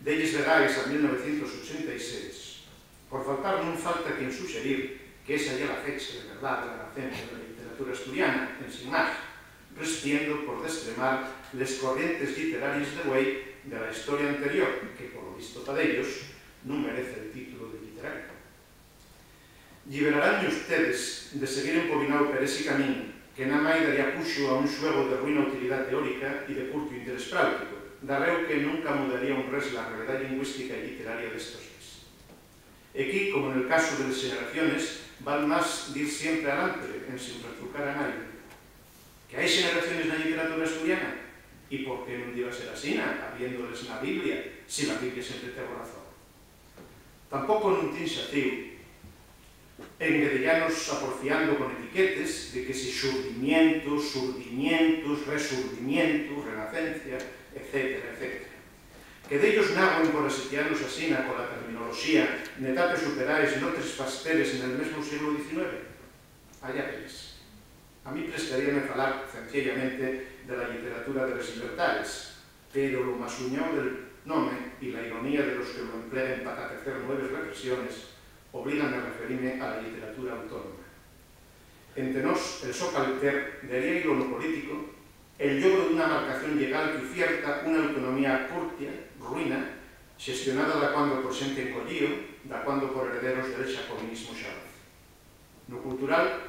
delles legais a 1986, por faltar non falta quen suxerir que esa é a fecha de verdade da nacencia da literatura asturiana, en sin máis, resistiendo por destremar les corrientes literarias de Güell de la historia anterior, que, por lo visto para ellos, non merece el título de literario. Liberaránme ustedes de seguir empobinado per ese camino, que na máis daría puxo a un xuego de ruina utilidade teórica e de curto interés práctico, darreu que nunca mudaría un res la realidad lingüística e literaria destos días. Aquí, como en el caso de las generaciones, val más dir siempre adelante, en sin retrucar a nadie. Que hai generaciones na literatura asturiana, e por que non diba ser así, habiéndoles na Biblia, si la Biblia sempre ten razón. Tampouco non tin xatiu enguedellanos aporfiando con etiquetes de que si xurdimientos, surdimientos, resurdimientos, renacencia, etc., etc. Que dellos naguen por asitianos asina con la terminoloxía de etapes superaes en outros pasteles en el mesmo siglo XIX. Allá veis. A mí prestaríame falar sencillamente de la literatura de las libertades, pero lo masuñao del nome y la ironía de los que lo emplean para tecer nuevas reflexiones obligan a referirme a la literatura autónoma. Entre nos, el socalter daría hilo lo político el logro de una marcación legal que oferta una autonomía curtia, ruina, xestionada da cuando por xente encollío, da cuando por herederos del xacobinismo xaraz. No cultural,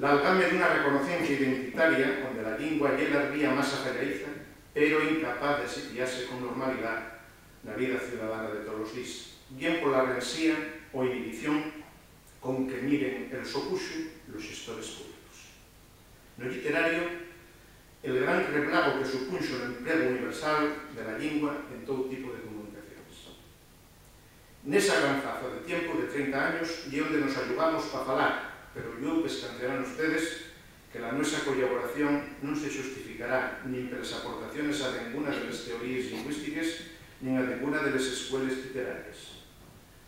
la alcalme de una reconocencia identitaria onde la lingua lle la ría más afallaiza, pero incapaz de sitiarse con normalidad na vida ciudadana de todos os días, bien por la rencía o inhibición con que miren el socuxo los gestores públicos. No literario, el gran reblago que supunxo o emprego universal de la lingua en todo tipo de comunicaciones. Nesa gran faza de tiempo de 30 años y onde nos ayudamos para falar, pero yo pescantearán ustedes que la nuestra colaboración non se justificará nin por las aportaciones a ninguna de las teorías lingüísticas nin a ninguna de las escuelas literarias.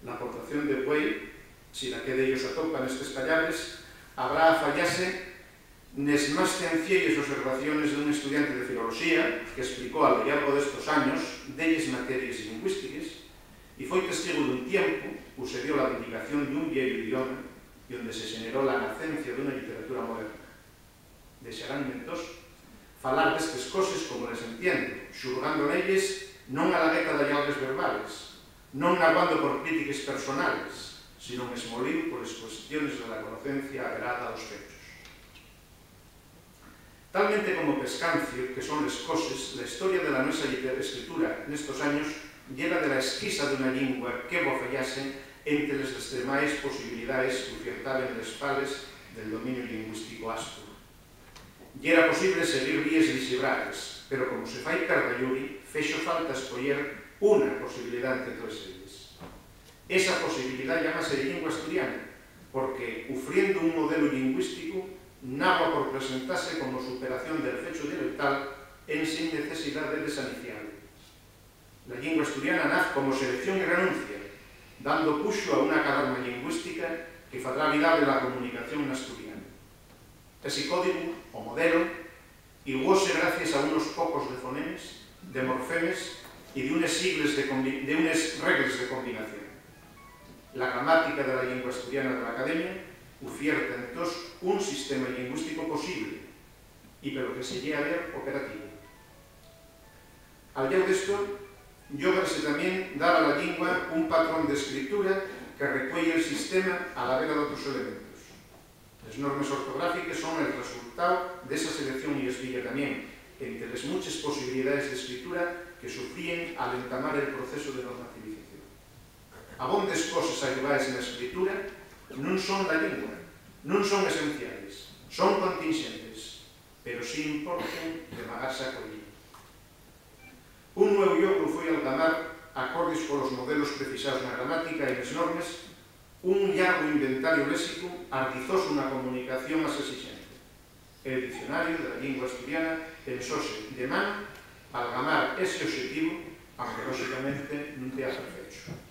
La aportación de Güell, si la que dellos atopan estes pallares, habrá a fallase nes más sencillas observaciones de un estudiante de filología que explicó a lo largo de estos años delles materias lingüísticas y foi testigo dun tiempo où se dio la vindicación de un viejo idioma y donde se generó la nacencia de una literatura moderna. Desearán mentos falar destes cosas como les entiendo, xulgando nelles non a la gueta de algas verbales, non aguando por críticas personales, sino mesmolido por as cuestiones de la conocencia averada aos fechos. Talmente como Pescancio, que son les cosas, la historia de la nuestra escritura nestos años llena de la esquisa de una lingua que bofallase entre las extremais posibilidades que ofertaban les pales del dominio lingüístico áspero. Y era posible seguir vías lisibradas, pero como se fai perda Yuri, fexo falta escoller una posibilidad entre todas ellas. Esa posibilidad llámase lingua asturiana, porque, ufriendo un modelo lingüístico, nagua por presentarse como superación del fecho dialectal en sin necesidad de desaniciarlo. La lingua asturiana nace como selección y renuncia, dando puxo a una cadarma lingüística que fará viable la comunicación en asturiano. Ese código, o modelo, iguose gracias a unos pocos de fonemes, de morfemes y de unas reglas de combinación. La gramática de la lingua asturiana de la Academia oferta entonces un sistema lingüístico posible y pero que se llegue a ver operativo. Al lado de esto, lógrase también dar a la lingua un patrón de escritura que recuelle el sistema a la vera de otros elementos. Las normas ortográficas son el resultado de esa selección y esbilletamiento entre las muchas posibilidades de escritura que sufrían al entamar el proceso de normativización. Abondes cosas ayudadas en la escritura non son la lingua, non son esenciales, son contingentes, pero sí importan de magarse a collir. Un nuevo yoclo foi algamar, acordes polos modelos precisados na gramática e nas normas, un largo inventario léxico ardizoso na comunicación máis exigente. El Diccionario de la Lingua Asturiana pensóse de man algamar ese objetivo, aunque lógicamente non tea perfecto.